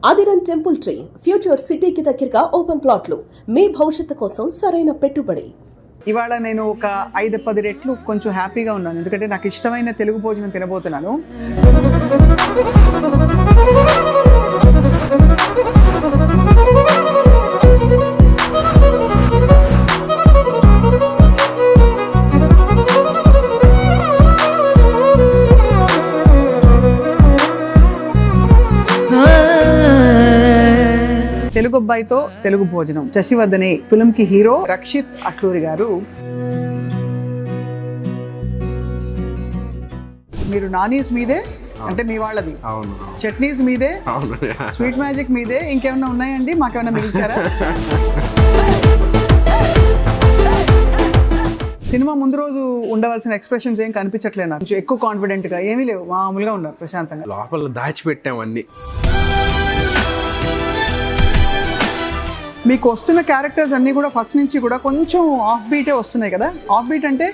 ఆదిరన్ temple tree future సిటీకి దగ్గరగా open ప్లాట్లు మీ భవిష్యత్తు కోసం సరైన పెట్టుబడి. ఇవాళ నేను ఒక 5-10 రెట్లు కొంచెం హ్యాపీగా ఉన్నాను, ఎందుకంటే నాకు ఇష్టమైన తెలుగు భోజనం తినబోతున్నాను. తెలుగు అబ్బాయితో తెలుగు భోజనం. శశివర్ధనే ఫిల్మ్ కి హీరో రక్షిత్ అట్లూరి గారు. మీరు నానీస్ మీదే అంటే మీ వాళ్ళది, చట్నీస్ మీదే, స్వీట్ మ్యాజిక్ మీదే, ఇంకేమైనా ఉన్నాయండి? మాకేమైనా మిగిల్చారా? సినిమా ముందు రోజు ఉండవలసిన ఎక్స్ప్రెషన్స్ ఏం కనిపించట్లేదు నాకు. కొంచెం ఎక్కువ కాన్ఫిడెంట్ గా ఏమీ లేవు, మామూలుగా ఉన్నారు, ప్రశాంతంగా. లోపల దాచిపెట్టాం అన్ని. మీకు వస్తున్న క్యారెక్టర్స్ అన్నీ కూడా ఫస్ట్ నుంచి కూడా కొంచెం ఆఫ్ బీటే వస్తున్నాయి కదా. ఆఫ్ బీట్ అంటే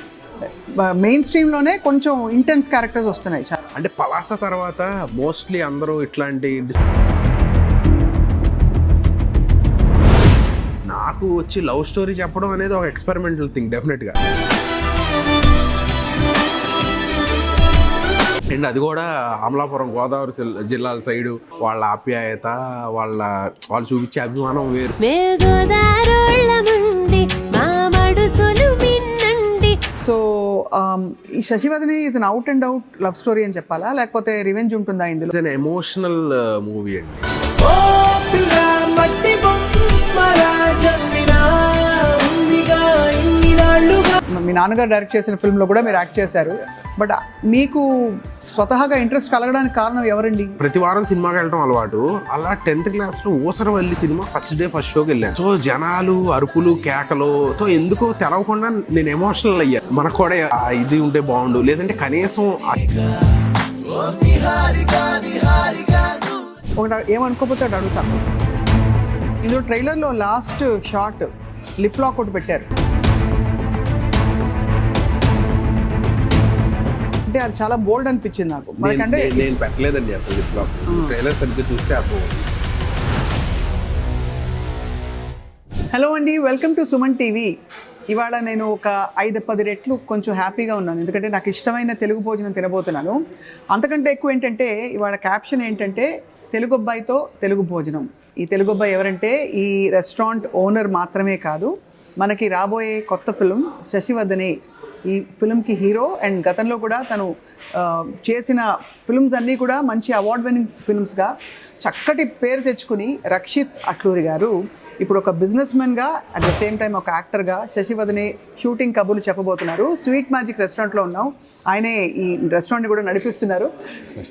మెయిన్ స్ట్రీమ్లోనే కొంచెం ఇంటెన్స్ క్యారెక్టర్స్ వస్తున్నాయి. అంటే పలాస తర్వాత మోస్ట్లీ అందరూ ఇట్లాంటి నాకు వచ్చి లవ్ స్టోరీ చెప్పడం అనేది ఒక ఎక్స్పెరిమెంటల్ థింగ్ డెఫినెట్గా. అండ్ అది కూడా అమలాపురం గోదావరి జిల్లాల సైడు వాళ్ళ ఆప్యాయత, వాళ్ళు చూపించే అభిమానం వేరు. సో ఈ Sasivadane is an out and out love story అని చెప్పాలా, లేకపోతే రివెంజ్ ఉంటుందా ఇందులో? ఎమోషనల్ మూవీ అండి. మీ నాన్నగారు డైరెక్ట్ చేసిన ఫిల్మ్లో కూడా మీరు యాక్ట్ చేశారు. బట్ మీకు స్వతహాగా ఇంట్రెస్ట్ కలగడానికి కారణం ఎవరండి? ప్రతి వారం సినిమాకి వెళ్ళడం అలవాటు. అలా 10th క్లాస్లో ఊసరవల్లి సినిమా ఫస్ట్ షోకి వెళ్ళాను. సో జనాలు అరుపులు కేకలతో ఎందుకో తెలవకుండా నేను ఎమోషనల్ అయ్యాను. మనకు కూడా ఇది ఉంటే బాగుండు, లేదంటే కనీసం ఒకటి ఏమనుకోకపోతే అటు అడుగుతాను. ఇందులో ట్రైలర్లో లాస్ట్ షాట్ లిప్ లాక్ ఒకటి పెట్టారు. అంటే అది చాలా బోల్డ్ అనిపించింది నాకు. నేను పెట్టలేదండి అసలు లిప్ లాక్. ట్రైలర్ సరిగ్గా చూస్తే అప్పుడు. హలో అండి, వెల్కమ్ టు సుమన్ టీవీ. ఇవాళ నేను ఒక 5-10 రెట్లు కొంచెం హ్యాపీగా ఉన్నాను, ఎందుకంటే నాకు ఇష్టమైన తెలుగు భోజనం తినబోతున్నాను. అంతకంటే ఎక్కువ ఏంటంటే ఇవాళ క్యాప్షన్ ఏంటంటే తెలుగు అబ్బాయితో తెలుగు భోజనం. ఈ తెలుగు అబ్బాయి ఎవరంటే ఈ రెస్టారెంట్ ఓనర్ మాత్రమే కాదు, మనకి రాబోయే కొత్త ఫిల్మ్ శశివర్ధనే ఈ ఫిల్మ్కి హీరో. అండ్ గతంలో కూడా తను చేసిన ఫిల్మ్స్ అన్నీ కూడా మంచి అవార్డ్ విన్నింగ్ ఫిల్మ్స్గా చక్కటి పేరు తెచ్చుకుని రక్షిత్ అట్లూరి గారు ఇప్పుడు ఒక బిజినెస్ మెన్గా అట్ ద సేమ్ టైం ఒక యాక్టర్గా శశివర్ధనే షూటింగ్ కబుర్లు చెప్పబోతున్నారు. స్వీట్ మ్యాజిక్ రెస్టారెంట్లో ఉన్నాం, ఆయనే ఈ రెస్టారెంట్ని కూడా నడిపిస్తున్నారు.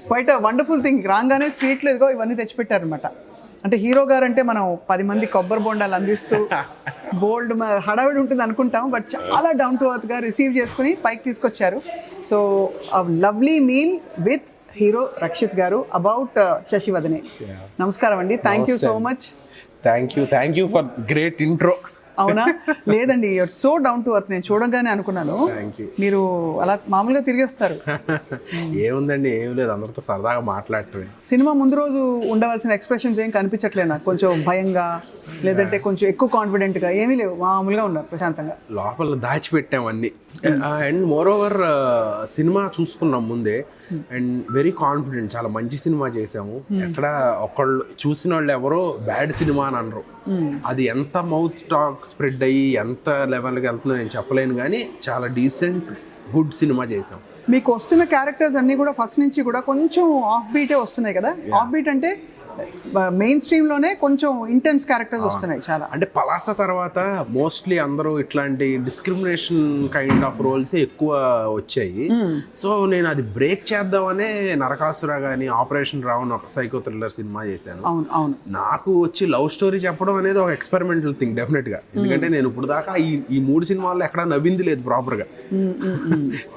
Quite a wonderful thing. రాగానే స్వీట్లు ఇదిగో ఇవన్నీ తెచ్చిపెట్టారనమాట. అంటే హీరో గారు అంటే మనం 10 మంది కొబ్బరి బొండాలు అందిస్తూ బోల్డ్ హడావిడి ఉంటుంది అనుకుంటాం, బట్ చాలా డౌన్ టు ఎర్త్గా రిసీవ్ చేసుకుని పైకి తీసుకొచ్చారు. So lovely meal with hero Rakshit garu about శశివర్ధనే. నమస్కారం అండి, thank you so much. Thank you for great intro. అవునా? లేదండి, సో డౌన్ టు ఎర్త్. నేను చూడగానే అనుకున్నాను మీరు అలా మామూలుగా తిరిగేస్తారు. ఏముందండి, ఏం లేదు, అందరితో సరదాగా మాట్లాడటమే. సినిమా ముందు రోజు ఉండవలసిన ఎక్స్ప్రెషన్స్ ఏం కనిపించట్లేదు నాకు. కొంచెం భయంగా, లేదంటే కొంచెం ఎక్కువ కాన్ఫిడెంట్గా ఏమీ లేవు, మామూలుగా ఉన్నారు, ప్రశాంతంగా. లోపల దాచిపెట్టాం అన్ని. అండ్ మోర్ ఓవర్ సినిమా చూసుకున్నాం ముందే, అండ్ వెరీ కాన్ఫిడెంట్. చాలా మంచి సినిమా చేసాము. ఎక్కడ ఒకళ్ళు చూసిన వాళ్ళు ఎవరో బ్యాడ్ సినిమా అని అనరు. అది ఎంత మౌత్ టాక్ స్ప్రెడ్ అయ్యి ఎంత లెవెల్కి వెళ్తుందో నేను చెప్పలేను, కానీ చాలా డీసెంట్ గుడ్ సినిమా చేసాం. మీకు వస్తున్న క్యారెక్టర్స్ అన్నీ కూడా ఫస్ట్ నుంచి కూడా కొంచెం ఆఫ్ బీటే వస్తున్నాయి కదా. ఆఫ్ బీట్ అంటే మెయిన్ స్ట్రీమ్లోనే కొంచెం ఇంటెన్స్ క్యారెక్టర్స్ వస్తున్నాయి చాలా. అంటే పలాస తర్వాత మోస్ట్లీ అందరూ ఇట్లాంటి డిస్క్రిమినేషన్ కైండ్ ఆఫ్ రోల్స్ ఎక్కువ వచ్చాయి. సో నేను అది బ్రేక్ చేద్దామనే నరకాసుర కానీ ఆపరేషన్ రావణ్ ఒక సైకో థ్రిల్లర్ సినిమా చేశాను. అవును. నాకు వచ్చి లవ్ స్టోరీ చెప్పడం అనేది ఒక ఎక్స్పెరిమెంటల్ థింగ్ డెఫినెట్గా, ఎందుకంటే నేను ఇప్పుడు దాకా ఈ 3 సినిమాల్లో ఎక్కడా నవ్వింది లేదు ప్రాపర్గా.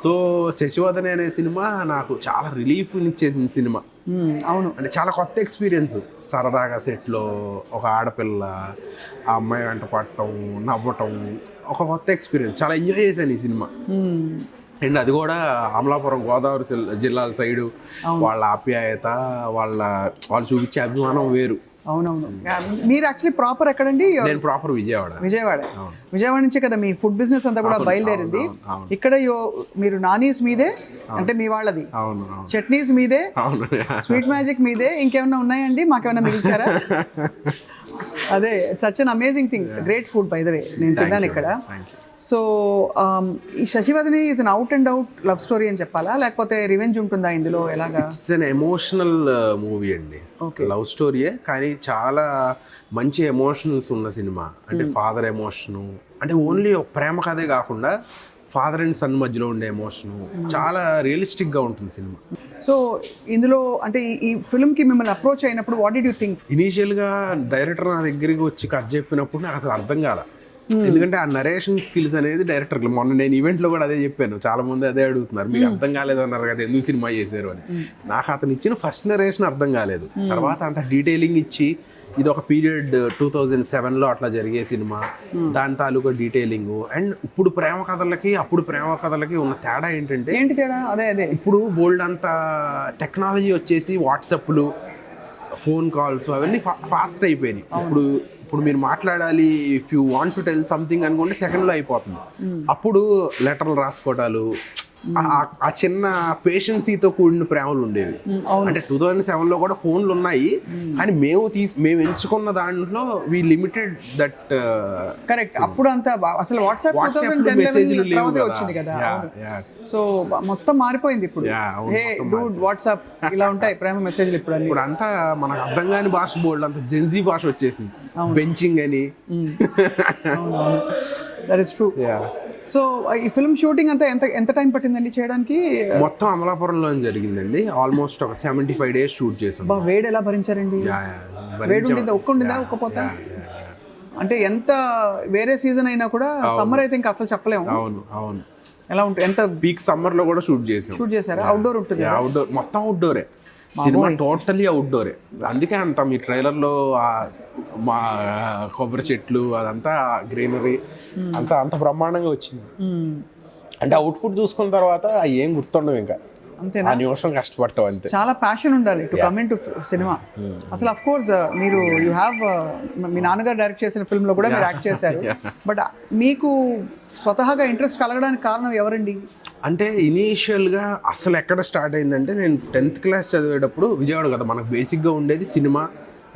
సో శశివర్ధనే అనే సినిమా నాకు చాలా రిలీఫ్ ఇచ్చేసిన సినిమా. అవును, అంటే చాలా కొత్త ఎక్స్పీరియన్స్. సరదాగా సెట్లో ఒక ఆడపిల్ల ఆ అమ్మాయి వెంట పడటం, నవ్వటం, ఒక కొత్త ఎక్స్పీరియన్స్. చాలా ఎంజాయ్ చేశాను ఈ సినిమా. అండ్ అది కూడా అమలాపురం గోదావరి జిల్లాల సైడు వాళ్ళ ఆప్యాయత, వాళ్ళు చూపించే అభిమానం వేరు. అవునవును. మీరు యాక్చువల్లీ ప్రాపర్ ఎక్కడండి? నేను ప్రాపర్ విజయవాడ. విజయవాడ నుంచి కదా మీ ఫుడ్ బిజినెస్ అంతా కూడా బయలుదేరింది. ఇక్కడ మీరు నానీస్ మీదే, అంటే మీ వాళ్ళది, చట్నీస్ మీదే, స్వీట్ మ్యాజిక్ మీదే, ఇంకేమైనా ఉన్నాయండి? మాకేమైనా మిగిల్చారా? అదే, such an amazing thing, great food by the way. నేను తిన్నాను ఇక్కడ. సో ఈ Sasivadane is an out and out love story అని చెప్పాలా, లేకపోతే రివెంజ్ ఉంటుందా ఇందులో, ఎలాగా? ఇట్స్ అన్ ఎమోషనల్ మూవీ అండి. లవ్ స్టోరీయే కానీ చాలా మంచి ఎమోషనల్స్ ఉన్న సినిమా. అంటే ఫాదర్ ఎమోషను, అంటే ఓన్లీ ఒక ప్రేమ కథే కాకుండా ఫాదర్ అండ్ సన్ మధ్యలో ఉండే ఎమోషను చాలా రియలిస్టిక్గా ఉంటుంది సినిమా. సో ఇందులో అంటే ఈ ఫిల్మ్కి మిమ్మల్ని అప్రోచ్ అయినప్పుడు వాట్ డిడ్ యూ థింక్? ఇనీషియల్గా డైరెక్టర్ నా దగ్గరికి వచ్చి కథ చెప్పినప్పుడు నాకు అసలు అర్థం కాల. ఎందుకంటే ఆ నరేషన్ స్కిల్స్ అనేది డైరెక్టర్లు, మొన్న నేను ఈవెంట్లో కూడా అదే చెప్పాను, చాలా మంది అదే అడుగుతున్నారు, మీకు అర్థం కాలేదన్నారు కదా ఎందుకు సినిమా చేశారు అని. నాకు అతను ఇచ్చిన ఫస్ట్ నరేషన్ అర్థం కాలేదు, తర్వాత అంత డీటెయిలింగ్ ఇచ్చి ఇది ఒక పీరియడ్ 2007లో అట్లా జరిగే సినిమా, దాని తాలూకా డీటెయిలింగ్. అండ్ ఇప్పుడు ప్రేమ కథలకి అప్పుడు ప్రేమ కథలకి ఉన్న తేడా ఏంటంటే, ఏంటి తేడా? అదే ఇప్పుడు బోల్డ్ అంత టెక్నాలజీ వచ్చేసి వాట్సాప్లు, ఫోన్ కాల్స్ అవన్నీ ఫాస్ట్ అయిపోయినాయి. ఇప్పుడు మీరు మాట్లాడాలి, if you want to tell something అనుకుంటే సెకండ్లో అయిపోతుంది. అప్పుడు లెటర్లు రాసుకోవటాలు, ఆ చిన్న పేషెన్సీతో కూడిన ప్రేమలు ఉండేవి. అంటే 2007లో కూడా ఫోన్లు ఉన్నాయి, కానీ మేము ఎంచుకున్న దాంట్లో వి లిమిటెడ్ దట్. కరెక్ట్. అప్పుడు అంతా అసలు వాట్సాప్ మెసేజ్లు లేవు వచ్చింది కదా. సో మొత్తం మారిపోయింది ఇప్పుడు. హే డూడ్ వాట్సాప్ ఇలా ఉంటాయి ప్రేమ మెసేజ్లు ఇప్పుడు అంతా మనకు అర్థం కాని భాష, బోల్డ్ అంత జెన్జీ భాష వచ్చేసింది, బెంచింగ్ అని. That is true. సో ఈ ఫిల్మ్ షూటింగ్ అంతా ఎంత టైం పట్టిందండి చేయడానికి? మొత్తం అమలాపురంలో జరిగిందండి. ఆల్మోస్ట్ ఒక 75 days షూట్ చేసాం. వేడి ఎలా భరించారండి? వేడి ఉండిందా? ఒక్కపోతా అంటే ఎంత వేరే సీజన్ అయినా కూడా, సమ్మర్ అయితే ఇంకా అసలు చెప్పలేము. అవును. ఎలా ఉంటుంది? ఎంత పీక్ సమ్మర్ లో కూడా షూట్ చేసారా? అవుట్డోర్ ఉంటుంది? అవుట్డోర్, మొత్తం అవుట్డోరే సినిమా, టోటలీ అవుట్డోరే. అందుకే అంత మీ ట్రైలర్లో మా కొబ్బరి చెట్లు అదంతా గ్రీనరీ అంత బ్రహ్మాండంగా వచ్చింది. అంటే అవుట్పుట్ చూసుకున్న తర్వాత ఏం గుర్తుండవు ఇంకా, అంతేనా? ఆ నిమిషం కష్టపడతాం అంతే. చాలా ప్యాషన్ ఉండాలి to come in to cinema. అసలు అఫ్ కోర్స్ మీరు యూ హ్యావ్ మీ నాన్నగారు డైరెక్ట్ చేసిన ఫిల్మ్ లో కూడా మీరు యాక్ట్ చేశారు. బట్ మీకు స్వతహాగా ఇంట్రెస్ట్ కలగడానికి కారణం ఎవరండి? అంటే ఇనీషియల్గా అసలు ఎక్కడ స్టార్ట్ అయిందంటే, నేను 10th class చదివేటప్పుడు, విజయవాడ కదా మనకు బేసిక్గా ఉండేది సినిమా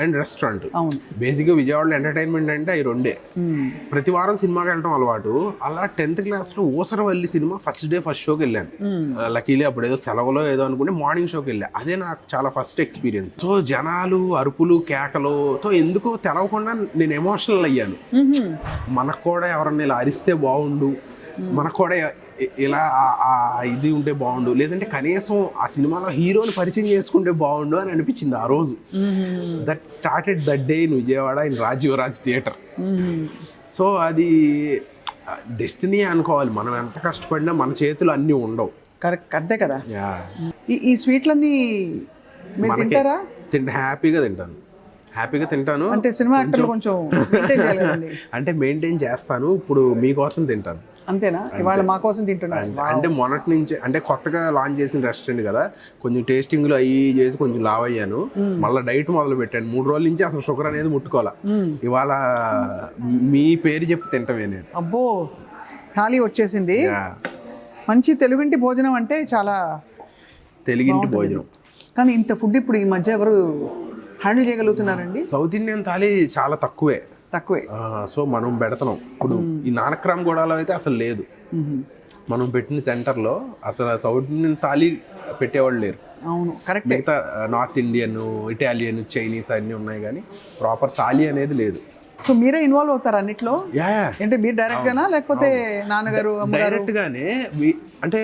అండ్ రెస్టారెంట్. బేసిక్గా విజయవాడలో ఎంటర్టైన్మెంట్ అంటే అవి రెండే. ప్రతి వారం సినిమాకి వెళ్ళడం అలవాటు. అలా 10th classలో ఊసరవల్లి సినిమా ఫస్ట్ షోకి వెళ్ళాను. లక్కీలీ అప్పుడు ఏదో సెలవులో ఏదో అనుకుంటే మార్నింగ్ షోకి వెళ్ళా. అదే నాకు చాలా ఫస్ట్ ఎక్స్పీరియన్స్. సో జనాలు అరుపులు కేకలతో ఎందుకో తెలవకుండా నేను ఎమోషనల్ అయ్యాను. మనకు కూడా ఎవరన్నా ఇలా అరిస్తే బాగుండు, మనకు కూడా ఇలా ఇది ఉంటే బాగుండు, లేదంటే కనీసం ఆ సినిమాలో హీరోని పరిచయం చేసుకుంటే బాగుండు అని అనిపించింది ఆ రోజు. That started that day in Vijayawada in Rajeevraj theatre. So అది డెస్టినీ అనుకోవాలి. మనం ఎంత కష్టపడినా మన చేతులు అన్నీ ఉండవు. కరెక్ట్, అంతే కదా. ఈ స్వీట్లన్నీ తింటారా? హ్యాపీగా తింటాను. అంటే సినిమా యాక్టర్లు కొంచెం అంటే మెయింటైన్ చేస్తాను. ఇప్పుడు మీకోసం తింటాను. అంతేనా? ఇవాళ మా కోసం తింటున్నాను. అంటే మొన్నటి నుంచి, అంటే కొత్తగా లాంచ్ చేసిన రెస్టారెంట్ కదా, కొంచెం టేస్టింగ్లు అవి చేసి కొంచెం లావ్ అయ్యాను. మళ్ళీ డైట్ మొదలు పెట్టాను. 3 రోజుల నుంచి అసలు షుగర్ అనేది ముట్టుకోవాలా. ఇవాళ మీ పేరు చెప్పి తింటమే నేను. అబ్బో, ఖాళీ వచ్చేసింది. మంచి తెలుగింటి భోజనం అంటే చాలా తెలుగింటి భోజనం. కానీ ఇంత ఫుడ్ ఇప్పుడు ఈ మధ్య ఎవరు హ్యాండిల్ చేయగలుగుతున్నారండి? సౌత్ ఇండియన్ థాలీ చాలా తక్కువే. సో మనం పెడతాం. ఇప్పుడు ఈ నానక్రామ్ గూడలో అయితే అసలు లేదు. మనం పెట్టిన సెంటర్లో అసలు సౌత్ ఇండియన్ థాలీ పెట్టేవాళ్ళు లేరు. అవును, కరెక్ట్. మిగతా నార్త్ ఇండియన్, ఇటాలియన్, చైనీస్ అన్నీ ఉన్నాయి, కానీ ప్రాపర్ థాలీ అనేది లేదు. సో మీరే ఇన్వాల్వ్ అవుతారు అన్నిట్లో? అంటే మీరు డైరెక్ట్ గానా, లేకపోతే నాన్నగారు డైరెక్ట్ గానే? అంటే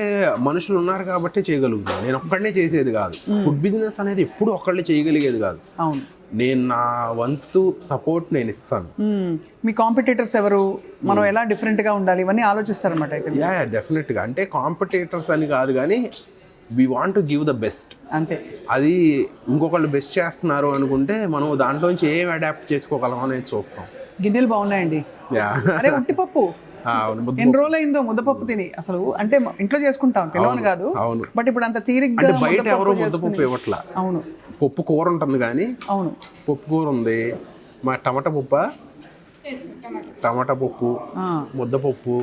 మనుషులు ఉన్నారు కాబట్టి చేయగలుగుతాను. నేను ఒక్కడనే చేసేది కాదు. ఫుడ్ బిజినెస్ అనేది ఎప్పుడు ఒక్కళ్ళే చేయగలిగేది కాదు. అవును, నేను నా వంతు సపోర్ట్ నేను ఇస్తాను. మీ కాంపిటీటర్స్ ఎవరు, మనం ఎలా డిఫరెంట్గా ఉండాలి, ఇవన్నీ ఆలోచిస్తారన్నమాట అయితే? డెఫినెట్గా. అంటే కాంపిటీటర్స్ అని కాదు, కానీ we want to give the best. అంతే. అది ఇంకొకళ్ళు బెస్ట్ చేస్తున్నారు అనుకుంటే మనం దాంట్లోంచి ఏం అడాప్ట్ చేసుకోగలం అనేది చూస్తాం. గిన్నెలు బాగున్నాయండి. అరే ఉట్టిపప్పు అవును, ముద్ద ఎన్ని రోజులు అయిందో ముద్దపప్పు తిని అసలు. అంటే ఇంట్లో చేసుకుంటాం తెలియని కాదు, అవును. బట్ ఇప్పుడు అంత తీరిగ్గా అంటే బయట ముద్దపప్పు ఎవరో చేసుకుని- ముద్దపప్పు ఇవ్వట్లా. అవును పప్పు కూర ఉంటుంది కానీ అవును. పప్పు కూర ఉంది, మా టమాటా పప్పు, టమాటా పప్పు, ముద్దపప్పు,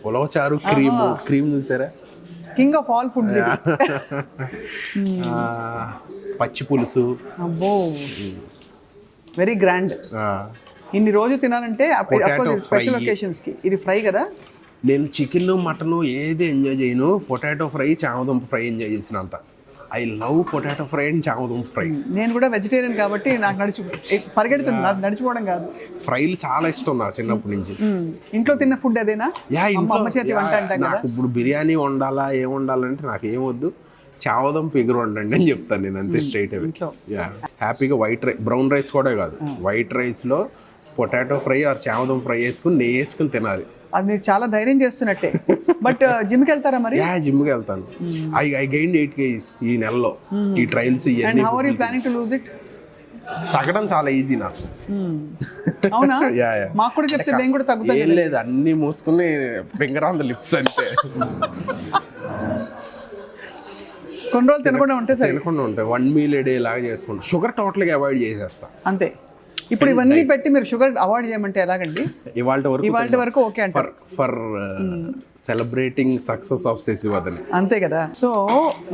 ఉలవచారు, క్రీమ్ చూసారా, కింగ్ ఆఫ్ ఆల్ ఫుడ్స్ ఇది. పచ్చి పులుసు. అబ్బో వెరీ గ్రాండ్. ఇన్ని రోజు తినాలంటే స్పెషల్ ఒకేషన్స్ కి ఇది ఫ్రై కదా. నేను చికెన్ మటన్ ఏది ఎంజాయ్ చేయను, పొటాటో ఫ్రై, చామదుంప ఫ్రై ఎంజాయ్ చేసినంత. I love potato fry and చామదుంప ఫ్రై. నేను కూడా వెజిటేరియన్ కాబట్టి నాకు పరిగెడుతుంది, నడిచిపోవడం కాదు. ఫ్రైలు చాలా ఇష్టం నాకు చిన్నప్పటి నుంచి. ఇంట్లో తిన్న ఫుడ్ అదేనా? యా, ఇంట్లో అమ్మ చేతి వంట అంటాం కదా. నాకు ఇప్పుడు బిర్యానీ వండాలా ఏం వండాలంటే నాకు ఏమొద్దు, చామదుంప ఎగురు వండండి అని చెప్తాను నేను, అంతే స్ట్రైట్ అవే. యా, హ్యాపీగా వైట్ రైస్, బ్రౌన్ రైస్ కూడా కాదు, వైట్ రైస్లో పొటాటో ఫ్రై ఆర్ చామదుంప ఫ్రై వేసుకుని నెయ్యి వేసుకుని తినాలి. అది మీరు చాలా ధైర్యం చేస్తున్నట్టే. బట్ జిమ్కి వెళ్తారా మరి? యా, జిమ్కి వెళ్తాను. ఐ గెయిన్ 8 kgs ఈ నెలలో, ఈ trials and how are you planning to lose it? తగ్గడం చాలా ఈజీ నాకు. అవునా? యా. మాకు కూడా చెప్తే నేను కూడా తగ్గుతా. ఏం లేదు, అన్ని మూసుకుని ఫింగర్ ఆన్ ద లిప్స్ అంతే. కొన్ని రోజులు తినకుండా ఉంటే సరే. తినకుండా ఉంటాయి, 1 meal a day లాగా చేసుకుంటాం. షుగర్ టోటల్గా అవాయిడ్ చేసేస్తా అంతే. ఇప్పుడు ఇవన్నీ పెట్టి మీరు షుగర్ అవాయిడ్ చేయమంటే ఎలాగండి? ఇవాళ వరకు ఓకే అంటారు. For celebrating success of Shashivardhan. అంతే కదా. సో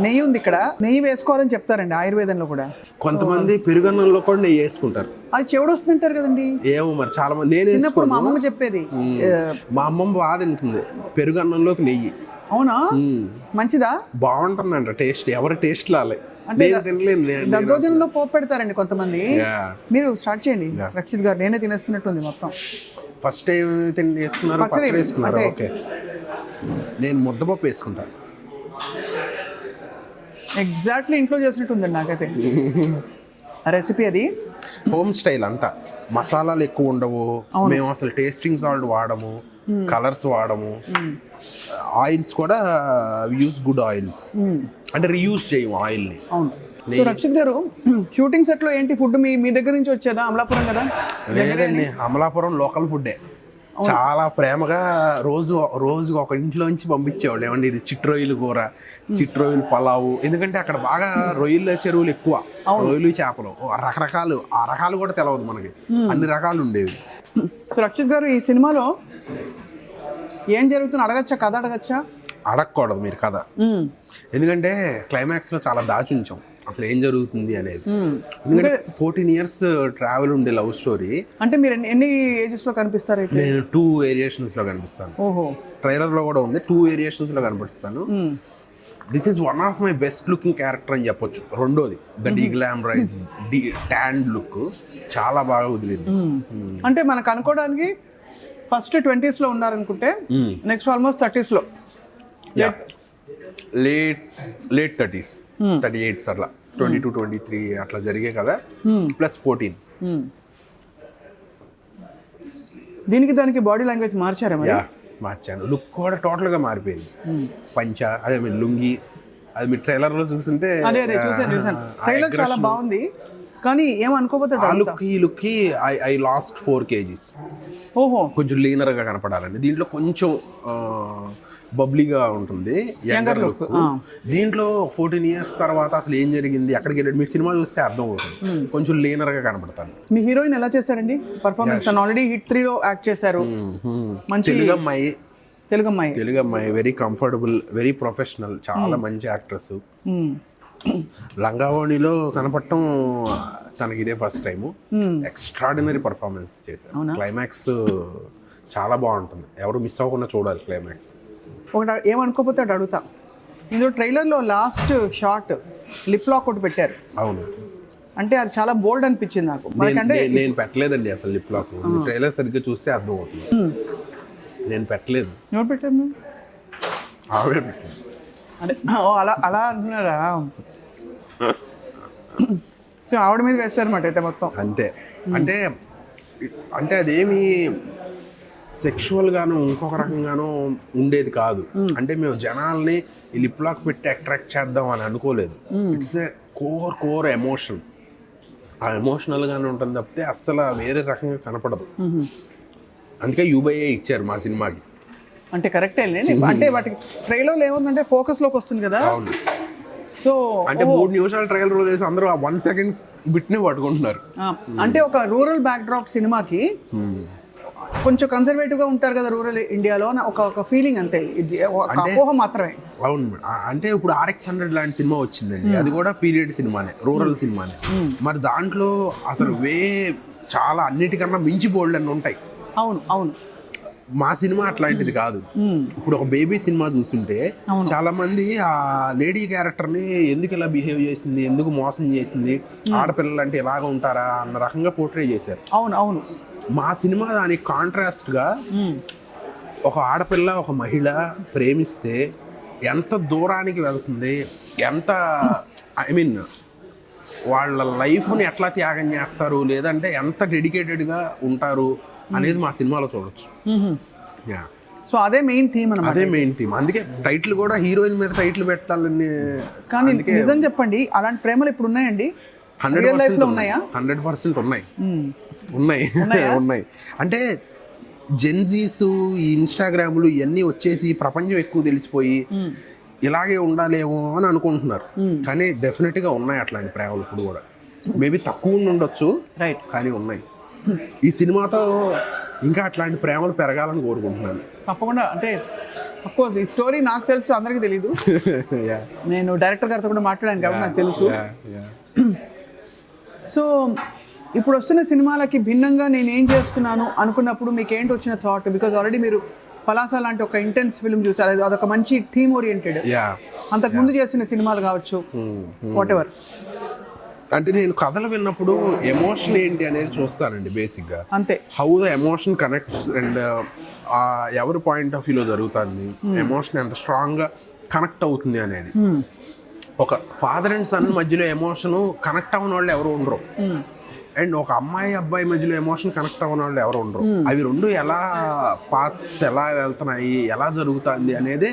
నెయ్యి ఉంది ఇక్కడ, నెయ్యి వేసుకోవాలని చెప్తారండి ఆయుర్వేదంలో కూడా. కొంతమంది పెరుగన్నంలో కూడా నెయ్యి వేసుకుంటారు. అది చెవుడు వస్తుంటారు కదండి. ఏమో మరి, చాలా మంది. నేను చిన్నప్పుడు మా అమ్మమ్మ చెప్పేది. మా అమ్మమ్మ బాగా తింటుంది పెరుగన్నంలోకి నెయ్యి. అవునా? మంచిదా? బాగుంటుందంట టేస్ట్, ఎవరి టేస్ట్ లాలే. నేను తినలేను. దద్దోజనంలో పోపు పెడతారండి కొంతమంది. మీరు స్టార్ట్ చేయండి రక్షిత్ గారు, నేనే తినేస్తున్నట్టుంది మొత్తం. ఫస్ట్ ఏం వేసుకున్నారు? పచ్చడి వేసుకున్నారు. ఓకే, నేను ముద్దపప్పు వేసుకుంటాను. ఎగ్జాక్ట్లీ ఇంట్లో చేసినట్టుందండి నాకైతే రెసిపీ. అది హోమ్ స్టైల్ అంతా, మసాలాలు ఎక్కువ ఉండవు, మేము అసలు టేస్టింగ్ సాల్ట్ వాడము, కలర్స్ వాడము, ఆయిల్స్ కూడా యూస్ గుడ్ ఆయిల్స్, అంటే రీయూజ్ చేయము ఆయిల్ని. అవును. సో రక్షిత్ గారు, షూటింగ్ సెట్ లో ఏంటి ఫుడ్ మీ దగ్గర నుంచి వచ్చేదా? అమలాపురం కదా? లేదండి, అమలాపురం లోకల్ ఫుడ్డే. చాలా ప్రేమగా రోజు ఒక ఇంట్లోంచి పంపించేవాళ్ళు. ఏమండి ఇది చిట్రొయ్యలు కూర, చిట్రొయ్యలు పలావు, ఎందుకంటే అక్కడ బాగా రొయ్యల చెరువులు ఎక్కువ, రొయ్యలు చేపలు రకరకాలు, ఆ రకాలు కూడా తెలవదు మనకి, అన్ని రకాలు ఉండేవి. సో రక్షిత్ గారు, ఈ సినిమాలో ఏం జరుగుతుందో అడగచ్చా? కథ అడగచ్చా? అడగకూడదు మీరు కథ, ఎందుకంటే క్లైమాక్స్ లో చాలా దాచి ఉంచాం అసలు ఏం జరుగుతుంది అనేది. ఎందుకంటే 14 years ట్రావెల్ ఉండే లవ్ స్టోరీ. అంటే మీరు ఎన్ని ఏజెస్ లో కనిపిస్తారు? నేను 2 variations లో కనిపిస్తాను. ఓహో. ట్రైలర్ లో కూడా ఉంది, 2 variations లో కనిపిస్తాను. This is one of my best looking character అని చెప్పొచ్చు. రెండోది ద డీగ్లామరైజ్ ట్యాన్డ్ లుక్ చాలా బాగా వదిలింది. అంటే మనకు అనుకోవడానికి ఫస్ట్ 20s లో ఉన్నారనుకుంటే నెక్స్ట్ ఆల్మోస్ట్ 30s లో, లేట్ 30s, 38 అట్లా, 22, 23 అట్లా జరిగే కదా, ప్లస్ 14. దీనికి దానికి బాడీ లాంగ్వేజ్ మార్చారా మరి? మార్చాను, లుక్ కూడా టోటల్ గా మారిపోయింది. పంచ, అదే మీరు లుంగి, అది మీరు ట్రైలర్ లో చూస్తుంటే. అదే చూసాను ట్రైలర్ చాలా బాగుంది, కానీ ఏమనుకోపోతే ఆ లుక్ ఈ లుక్ కి ఐ లాస్ట్ 4 kgs. ఓహో. కొంచెం లీనర్ గా కనపడాలండి. దీంట్లో కొంచెం బబ్లీగా ఉంటుంది, యంగర్ లుక్. దీంట్లో 14 years తర్వాత అసలు ఏం జరిగింది, ఎక్కడికి వెళ్ళాడు, మీరు సినిమా చూస్తే అర్థం అవుతుంది. కొంచెం లీనర్ గా కనపడతాను. మీ హీరోయిన్ ఎలా చేశారండి పర్ఫార్మెన్స్? ఆల్రెడీ హిట్ 3 లో యాక్ట్ చేశారు. మంచి తెలుగు అమ్మాయి, వెరీ కంఫర్టబుల్, వెరీ ప్రొఫెషనల్, చాలా మంచి యాక్ట్రెస్. లంగావోణిలో కనపడటం తనకి ఇదే ఫస్ట్ టైం. ఎక్స్ట్రాడినరీ పర్ఫార్మెన్స్ చేశారు. క్లైమాక్స్ చాలా బాగుంటుంది, ఎవరు మిస్ అవ్వకుండా చూడాలి క్లైమాక్స్. ఒకటి ఏమనుకోపోతే అటు అడుగుతా, ఇందులో ట్రైలర్లో లాస్ట్ షార్ట్ లిప్ లాక్ ఒకటి పెట్టారు. అవును, అంటే అది చాలా బోల్డ్ అనిపించింది నాకు. నేను పెట్టలేదండి అసలు లిప్ లాక్, ట్రైలర్ సరిగ్గా చూస్తే అర్థం అవుతుంది. నేను పెట్టలేదు. ఎవరు పెట్టారు? మేము ఆవిడే పెట్టాను. అదే అలా అంటున్నారా? సో ఆవిడ మీద వేస్తారన్నమాట అయితే మొత్తం. అంతే. అంటే అదేమి సెక్షువల్ గాను ఇంకొక రకంగానూ ఉండేది కాదు. అంటే మేము జనాల్ని ఈ లిప్ లాక్ పెట్టి అట్రాక్ట్ చేద్దాం అని అనుకోలేదు. It's a core emotion. ఆ ఎమోషనల్ గానే ఉంటుంది తప్పితే అస్సలు వేరే రకంగా కనపడదు. అందుకే యూబైఏ ఇచ్చారు మా సినిమాకి. అంటే కరెక్టే అండి. అంటే వాటికి ట్రైలర్లో ఏముందంటే ఫోకస్లోకి వస్తుంది కదా. అవును. సో అంటే 3 నిమిషాల ట్రైలర్ వదిలేసి అందరూ ఆ 1 సెకండ్ బిట్ని పట్టుకుంటున్నారు. అంటే ఒక రూరల్ బ్యాక్డ్రాప్ సినిమాకి కొంచెం కన్సర్వేటివ్గా ఉంటారు కదా రూరల్ ఇండియాలో, ఒక ఫీలింగ్ అంతే, ఇది ఒక అపోహ మాత్రమే. అవును మేడం. అంటే ఇప్పుడు RX100 లాంటి సినిమా వచ్చిందండి, అది కూడా పీరియడ్ సినిమానే, రూరల్ సినిమానే. మరి దాంట్లో అసలు చాలా అన్నిటికన్నా మించి బోల్డ్ అని ఉంటాయి. అవును అవును. మా సినిమా అట్లాంటిది కాదు. ఇప్పుడు ఒక బేబీ సినిమా చూస్తుంటే చాలా మంది ఆ లేడీ క్యారెక్టర్ ని ఎందుకు ఇలా బిహేవ్ చేసింది, ఎందుకు మోసం చేసింది, ఆడపిల్లలు అంటే ఎలాగ ఉంటారా అన్న రకంగా పోర్ట్రే చేశారు. అవును అవును. మా సినిమా దానికి కాంట్రాస్ట్ గా ఒక ఆడపిల్ల ఒక మహిళ ప్రేమిస్తే ఎంత దూరానికి వెళ్తుంది, ఎంత వాళ్ళ లైఫ్ని ఎట్లా త్యాగం చేస్తారు, లేదంటే ఎంత డెడికేటెడ్గా ఉంటారు అనేది మా సినిమాలో చూడొచ్చు. సో అదే మెయిన్ థీమ్ అన్నమాట. అదే మెయిన్ థీమ్. అందుకే టైటిల్ కూడా హీరోయిన్ మీద టైటిల్ పెట్టాలని. కానీ నిజం చెప్పండి, అలాంటి ప్రేమలు ఇప్పుడు ఉన్నాయండి? 100% ఉన్నాయా? 100% ఉన్నాయి. ఉన్నాయి. అంటే జెన్జీస్, ఈ ఇన్స్టాగ్రాములు ఇవన్నీ వచ్చేసి ప్రపంచం ఎక్కువ తెలిసిపోయి ఇలాగే ఉండాలేమో అని అనుకుంటున్నారు. కానీ డెఫినెట్గా ఉన్నాయి అట్లాంటి ప్రేమలు ఇప్పుడు కూడా. మేబీ తక్కువ ఉండొచ్చు, రైట్, కానీ ఉన్నాయి. ఈ సినిమాతో ఇంకా అట్లాంటి ప్రేమలు పెరగాలని కోరుకుంటున్నాను. తప్పకుండా. అంటే అఫ్కోర్స్ ఈ స్టోరీ నాకు తెలుసు, అందరికీ తెలీదు. నేను డైరెక్టర్ గారితో కూడా మాట్లాడాను కాబట్టి నాకు తెలుసు. సో ఇప్పుడు వస్తున్న సినిమాలకి భిన్నంగా నేను ఏం చేస్తున్నాను అనుకున్నప్పుడు మీకు ఏంటి వచ్చిన థాట్? బికాజ్ ఆల్రెడీ మీరు పలాస లాంటి ఒక ఇంటెన్స్ ఫిల్మ్ చూసారు, అదొక మంచి థీమ్ ఓరియంటెడ్. అంతకుముందు చేసిన సినిమాలు కావచ్చు, వాట్ ఎవర్. అంటే నేను కథలు విన్నప్పుడు ఎమోషన్ ఏంటి అనేది చూస్తానండి బేసిక్గా. అంతే. How the emotion connects and ఎవరి పాయింట్ ఆఫ్ వ్యూలో జరుగుతుంది, ఎమోషన్ ఎంత స్ట్రాంగ్గా కనెక్ట్ అవుతుంది అనేది. ఒక ఫాదర్ అండ్ సన్ మధ్యలో ఎమోషన్ కనెక్ట్ అవ్వని వాళ్ళు ఎవరు ఉండరు, అండ్ ఒక అమ్మాయి అబ్బాయి మధ్యలో ఎమోషన్ కనెక్ట్ అవ్వని వాళ్ళు ఎవరు ఉండరు. అవి రెండు ఎలా పాత్స్ ఎలా వెళ్తున్నాయి, ఎలా జరుగుతుంది అనేదే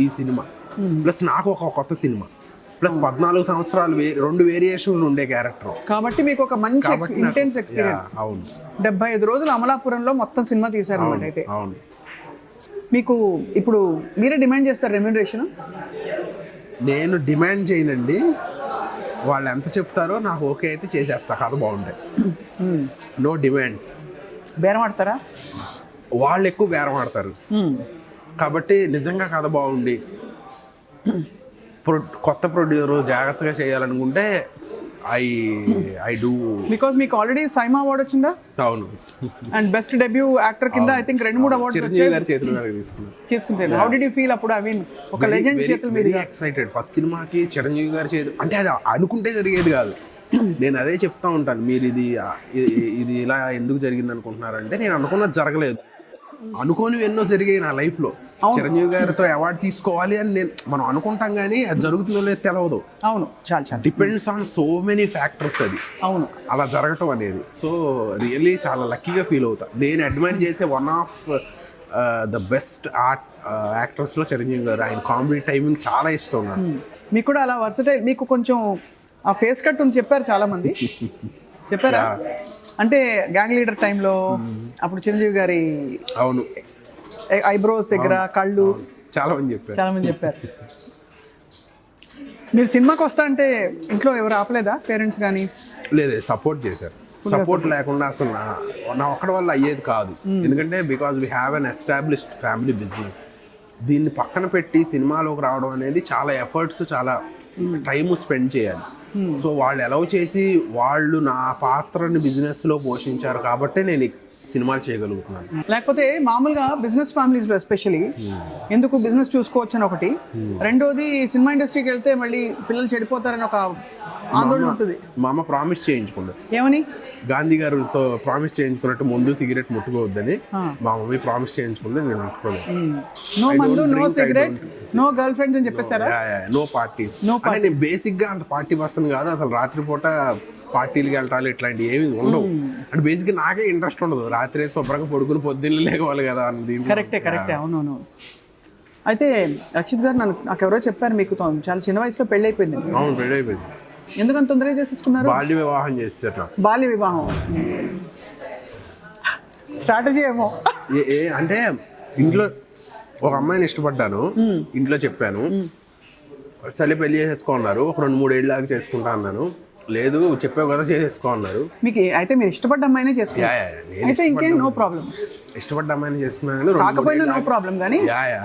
ఈ సినిమా. ప్లస్ నాకు ఒక కొత్త సినిమా, ప్లస్ 14 సంవత్సరాలు 2 వేరియేషన్లు ఉండే క్యారెక్టర్ కాబట్టి మీకు ఒక మంచి ఇంటెన్స్ ఎక్స్పీరియన్స్. అవును. 75 రోజులు అమలాపురంలో మొత్తం సినిమా తీశారు అన్నమాట. అయితే అవును. మీకు ఇప్పుడు మీరే డిమాండ్ చేస్తారు రెమ్యూనరేషన్? నేను డిమాండ్ చేయనండి, వాళ్ళు ఎంత చెప్తారో నాకు ఓకే అయితే చేసేస్తా, కథ బాగుంటాయి. No demands. బేరం ఆడతారా? వాళ్ళు ఎక్కువ బేరం ఆడతారు. కాబట్టి నిజంగా కథ బాగుండి కొత్త ప్రొడ్యూసర్ జాగ్రత్తగా చేయాలనుకుంటే ఐ డూ. బికాజ్ మీకు ఆల్రెడీ సైమా అవార్డు వచ్చిందా? అవును. అండ్ బెస్ట్ డెబ్యూ యాక్టర్ కింద ఐ థింక్ 2-3 అవార్డ్స్ చిరంజీవి గారి చేతుల మీద తీసుకుంటారు. హౌ డిడ్ యూ ఫీల్ అప్పుడు? ఐ మీన్ ఒక లెజెండ్ చేతుల మీద. ఎక్సైటెడ్. ఫస్ట్ సినిమాకి చిరంజీవి గారి చేతులు అంటే అది అనుకుంటే జరిగేది కాదు. నేను అదే చెప్తా ఉంటాను, మీరు ఇది ఇలా ఎందుకు జరిగింది అనుకుంటున్నారంటే నేను అనుకున్నది జరగలేదు, అనుకోని ఎన్నో జరిగాయి నా లైఫ్లో. చిరంజీవి గారితో అవార్డు తీసుకోవాలి అని మనం అనుకుంటాం, కానీ అది జరుగుతుందో లేదు తెలియదు. అవును, చాలా depends on so many factors అది. అవును, అలా జరగటం అనేది. సో రియల్లీ చాలా లక్కీగా ఫీల్ అవుతా. నేను అడ్మైర్ చేసే వన్ ఆఫ్ ద బెస్ట్ యాక్టర్స్లో చిరంజీవి గారు. ఆయన కామెడీ టైమింగ్ చాలా ఇష్టం నాకు. మీకు కూడా అలా వర్సటైల్, మీకు కొంచెం ఆ ఫేస్ కట్ ఉంది చెప్పారు చాలా మంది. చెప్పారా? అంటే గ్యాంగ్ లీడర్ టైంలో అప్పుడు చిరంజీవి గారి అవును ఐబ్రోస్ దగ్గర కళ్ళు చాలా మంది చెప్పారు. మీరు సినిమాకి వస్తా అంటే ఇంట్లో ఎవరు ఆపలేదా? పేరెంట్స్ కానీ? లేదు, సపోర్ట్ చేశారు. సపోర్ట్ లేకుండా అసలు నా ఒక్కడి వల్ల అయ్యేది కాదు. ఎందుకంటే because we have an established family business. దీన్ని పక్కన పెట్టి సినిమాలోకి రావడం అనేది చాలా ఎఫర్ట్స్, చాలా టైము స్పెండ్ చేయాలి. సో వాళ్ళు అలౌ చేసి వాళ్ళు నా పాత్రని బిజినెస్లో పోషించారు కాబట్టి నేను సినిమాలు చేయగలుగుతున్నాను. లేకపోతే మామూలుగా బిజినెస్ ఫ్యామిలీస్లో ఎస్పెషలీ ఎందుకు బిజినెస్ చూసుకోవచ్చు అని ఒకటి, రెండోది సినిమా ఇండస్ట్రీకి వెళ్తే మళ్ళీ పిల్లలు చెడిపోతారని ఒక ఆందోళన ఉంటుంది. మా అమ్మ ప్రామిస్ చేయించుకుంది. ఏమని? గాంధీ గారితో ప్రామిస్ చేయించుకున్నట్టు ముందు సిగరెట్ ముట్టుకోవద్దని మా మమ్మీ ప్రామిస్ చేయించుకుంది. నేను ముట్టుకోలేదు. నో మందు, no cigarette, no girlfriends అని చెప్పేస్తారా? No parties. నేను బేసిక్ గా అంత పార్టీ పర్సన్ కాదు. అసలు రాత్రిపూట పార్టీలకి వెళ్ళటాలు ఇట్లాంటివి ఏమి ఉండవు. అంటే బేసిక్గా నాకే ఇంట్రెస్ట్ ఉండదు. రాత్రి శుభ్రంగా పడుకుని పొద్దున్న లేవాలి కదా అన్నది. కరెక్టే. అవునవును. అయితే రక్షిత్ గారు నాకు ఎవరో చెప్పారు మీకు చాలా చిన్న వయసులో పెళ్లి అయిపోయింది. అవును, పెళ్లి అయిపోయింది. ఎందుకంత తొందరగా చేసేసుకున్నారు? బాల్య వివాహం చేస్తారు. బాల్య వివాహం. స్ట్రాటజీ ఏమో. అంటే ఇంట్లో ఒక అమ్మాయిని ఇష్టపడ్డాను, ఇంట్లో చెప్పాను, సరే పెళ్లి చేసేసుకో అన్నారు. ఒక 2-3 ఏళ్ళ దాకా చేసుకుంటా అన్నాను. లేదు చెప్పావు కదా చేసేసుకో అన్నారు. మీకు అయితే మీరు ఇష్టపడ్డ అమ్మాయినే చేసుకున్నారు, అయితే ఇంకేం నో ప్రాబ్లం. ఇష్టపడ్డ అమ్మాయిని చేసుకున్నాను, కాకపోయినా నో ప్రాబ్లం. కానీ యా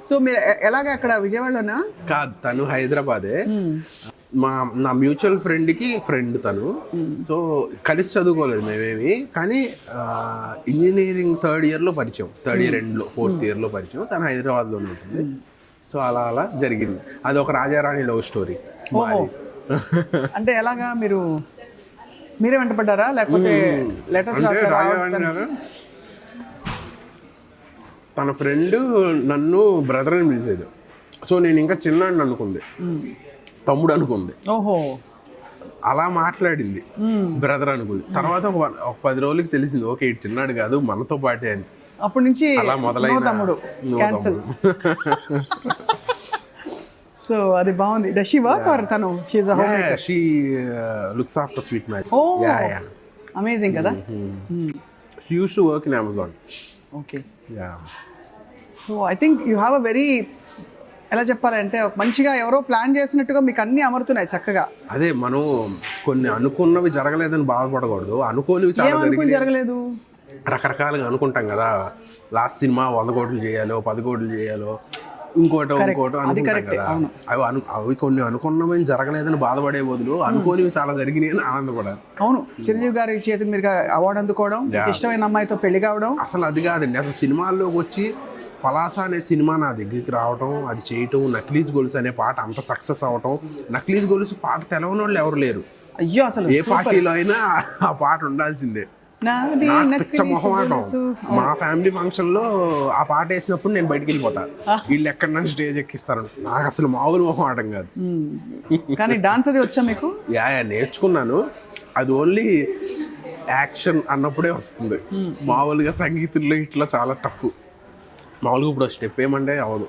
సో మీరు ఎలాగ అక్కడ విజయవాడలోనా? కాదు, తను హైదరాబాదే. నా మ్యూచువల్ ఫ్రెండ్కి ఫ్రెండ్ తను. సో కలిసి చదువుకోలేదు మేమేమి, కానీ ఇంజనీరింగ్ థర్డ్ ఇయర్లో పరిచయం, థర్డ్ ఇయర్ ఎండ్లో, ఫోర్త్ ఇయర్లో పరిచయం. తను హైదరాబాద్లో ఉంటుంది. సో అలా అలా జరిగింది. అది ఒక రాజారాణి లవ్ స్టోరీ. అంటే ఎలాగా మీరే వెంటపడ్డారా లేకపోతే లెటర్స్ రాసారా? తన ఫ్రెండ్ నన్ను బ్రదర్ అని పిలిచేది. సో నేను ఇంకా చిన్నాడిని అనుకుంది, తమ్ముడు అనుకుంది. ఓహో, అలా మాట్లాడింది, బ్రదర్ అనుకుంది. తర్వాత ఒక 10 రోజులకి తెలిసింది, ఓకే ఇటు చిన్నాడు కాదు మనతో పాటే అని. అప్పటి నుంచి అలా మొదలైన తమ్ముడు క్యాన్సిల్. సో అది బాగుంది. డస్ షీ వర్క్ ఆర్ తను she looks after sweet match. Amazing కదా. She used to work in Amazon. Okay, so I think you have a very, ఎలా చెప్పాలంటే ఒక మంచిగా ఎవరో ప్లాన్ చేసినట్టుగా మీకు అన్ని అమరుతున్నాయి చక్కగా. అదే మనం కొన్ని అనుకున్నవి జరగలేదని బాధపడకూడదు, అనుకోనివి చాలా జరగలేదు. రకరకాలుగా అనుకుంటాం కదా, లాస్ట్ సినిమా 100 కోట్లు చేయాలో 10 కోట్లు చేయాలో ఇంకోటో అనుకుంటాం కదా. అవి కొన్ని అనుకున్నవి జరగలేదని బాధపడే బదులు అనుకోనివి చాలా జరిగినాయి అని ఆనందపడాలి. అవును, చిరంజీవి గారి చేతికి మీరు అవార్డు అందుకోవడం, ఇష్టమైన అమ్మాయితో పెళ్లి కావడం, అసలు అది కాదండి. అసలు సినిమాల్లోకి వచ్చి పలాస అనే సినిమా నా దగ్గరికి రావటం, అది చేయటం, నక్లీస్ గొలుసు అనే పాట అంత సక్సెస్ అవటం. నక్లీస్ గొలుసు పాట తెలవని వాళ్ళు ఎవరు లేరు. అయ్యో, అసలు ఏ పార్టీలో అయినా ఆ పాట ఉండాల్సిందే. పిచ్చ మొహమాటం. మా ఫ్యామిలీ ఫంక్షన్ లో ఆ పాట వేసినప్పుడు నేను బయటికి వెళ్ళిపోతా, వీళ్ళు ఎక్కడ నన్ను స్టేజ్ ఎక్కిస్తారు. నాకు అసలు మామూలు మొహమాటం కాదు. కానీ డాన్స్ అది వచ్చా మీకు? నేర్చుకున్నాను. అది ఓన్లీ యాక్షన్ అన్నప్పుడే వస్తుంది. మామూలుగా సంగీతంలో ఇట్లా చాలా టఫ్. మామూలుగా ఇప్పుడు స్టెప్ ఏమంటే అవదు.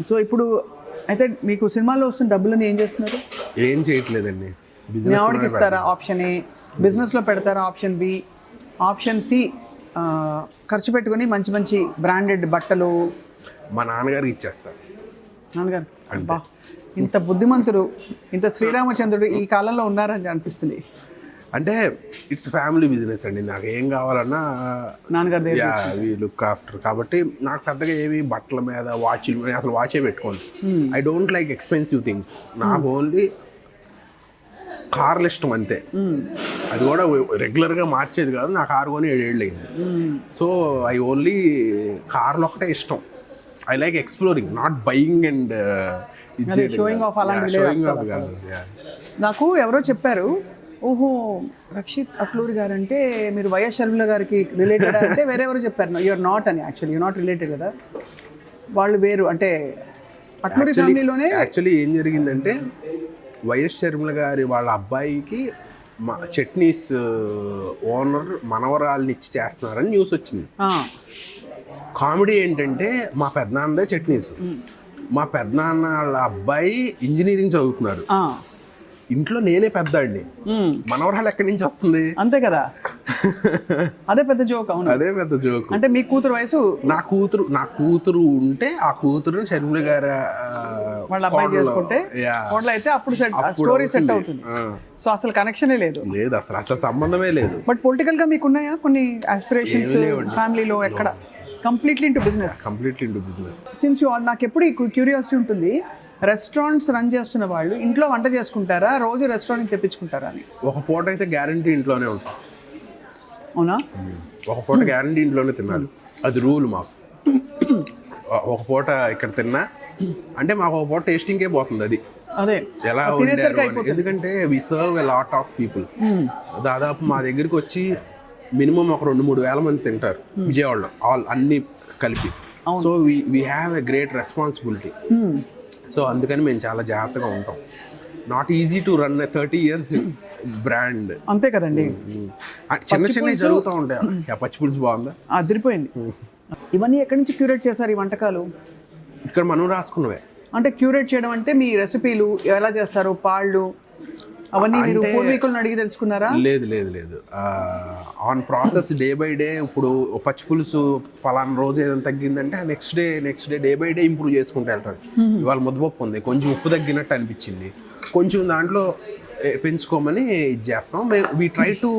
సో ఇప్పుడు అయితే మీకు సినిమాలో వస్తున్న డబ్బులని ఏం చేస్తున్నారు? ఏం చేయట్లేదండి. ఆవిడకి ఇస్తారా ఆప్షన్ ఏ, బిజినెస్లో పెడతారా ఆప్షన్ బి, ఆప్షన్ సి ఖర్చు పెట్టుకుని మంచి మంచి బ్రాండెడ్ బట్టలు మా నాన్నగారికి ఇచ్చేస్తారు. నాన్నగారు అబ్బా, ఇంత బుద్ధిమంతుడు, ఇంత శ్రీరామచంద్రుడు ఈ కాలంలో ఉన్నారని అనిపిస్తుంది. అంటే ఇట్స్ ఫ్యామిలీ బిజినెస్ అండి. నాకు ఏం కావాలన్నా నాన్నగారు లుక్ ఆఫ్టర్. కాబట్టి నాకు పెద్దగా ఏవి బట్టల మీద వాచ్ల మీద అసలు వాచే పెట్టుకోండి. I don't like expensive things. నాకు ఓన్లీ కార్లు ఇష్టం అంతే. అది కూడా రెగ్యులర్గా మార్చేది కాదు. నా కారు కొని 7 ఏళ్ళు అయింది. సో ఐ ఓన్లీ కార్లు ఒకటే ఇష్టం. I like exploring, not buying and sowing of. నాకు ఎవరో చెప్పారు, ఓహో రక్షిత్ అట్లూరి గారు అంటే మీరు వైఎస్ షర్మిల గారికి రిలేటెడ్ అంటే వేరెవరు చెప్పారు. యూఆర్ నాట్ అని. యాక్చువల్లీ యూ నాట్ రిలేటెడ్ కదా, వాళ్ళు వేరు. అంటే అట్లూరి ఫ్యామిలీలోనే యాక్చువల్లీ ఏం జరిగిందంటే వైఎస్ షర్మిల గారి వాళ్ళ అబ్బాయికి చట్నీస్ ఓనర్ మనవరాల్ని ఇచ్చి చేస్తున్నారని న్యూస్ వచ్చింది. కామెడీ ఏంటంటే మా పెద్దనాన్నదే చట్నీస్. మా పెద్దనాన్న వాళ్ళ అబ్బాయి ఇంజనీరింగ్ చదువుతున్నారు. ఇంట్లో నేనే పెద్దాడిని, మనవరాలు ఎక్కడి నుంచి వస్తుంది? అంతే కదా, అదే పెద్ద జోక్. అవును, అదే పెద్ద జోక్. అంటే మీ కూతురు వయసు, నా కూతురు ఉంటే ఆ కూతురుని షర్మిల గారు వాళ్ళ అబ్బాయి చేసుకుంటే అయితే అప్పుడు స్టోరీ సెట్ అవుతుంది. సో అసలు కనెక్షనే లేదు అసలు సంబంధమే లేదు. బట్ పొలిటికల్ గా మీకున్నాయా కొన్ని ఆస్పిరేషన్స్ ఫ్యామిలీలో? ఎక్కడ completely into business? Since you all, నాకు ఎప్పుడు క్యూరియాసిటీ ఉంటుంది, రెస్టారెంట్స్ రన్ చేస్తున్న వాళ్ళు ఇంట్లో వంట చేసుకుంటారా, రోజు రెస్టారెంట్ తెప్పించుకుంటారా అని? ఒక పూట అయితే గ్యారంటీ ఇంట్లోనే ఉంటాం. అవునా? ఒక పూట గ్యారంటీ ఇంట్లోనే తినాలి, అది రూల్ మాకు. ఒక పూట ఇక్కడ తిన్నా అంటే మాకు ఒక పూట టేస్టింగ్కే పోతుంది. అది అదే ఎలా ఉండేది, ఎందుకంటే we serve a lot of people. దాదాపు మా దగ్గరికి వచ్చి మినిమం ఒక 2-3 వేల మంది తింటారు విజయవాడలో, అన్ని కలిపి. So we have a great responsibility. So అందుకని మేము చాలా జాగ్రత్తగా ఉంటాం. Not easy to run 30 years brand. అంతే కదండి. చిన్న చిన్నవి జరుగుతూ ఉంటాయి. పచ్చి పులుసు బాగుందా? అదిరిపోయింది. ఇవన్నీ ఎక్కడి నుంచి క్యూరేట్ చేశారు ఈ వంటకాలు? ఇక్కడ మనం రాసుకున్నవే. అంటే క్యూరేట్ చేయడం అంటే మీ రెసిపీలు ఎలా చేస్తారు, పాళ్ళు అవన్నీ మీరు పూర్వీకులను అడిగి తెలుసుకున్నారా? లేదు లేదు లేదు, on process day by day. ఇప్పుడు పచ్చి పులుసు పలానా రోజు ఏదైనా తగ్గిందంటే next day by day improve చేసుకుంటూ వెళ్తారు. ఇవాళ ముద్దపప్పు ఉంది, కొంచెం ఉప్పు తగ్గినట్టు అనిపించింది, కొంచెం దాంట్లో పెంచుకోమని ఇది చేస్తాం. వి ట్రై టు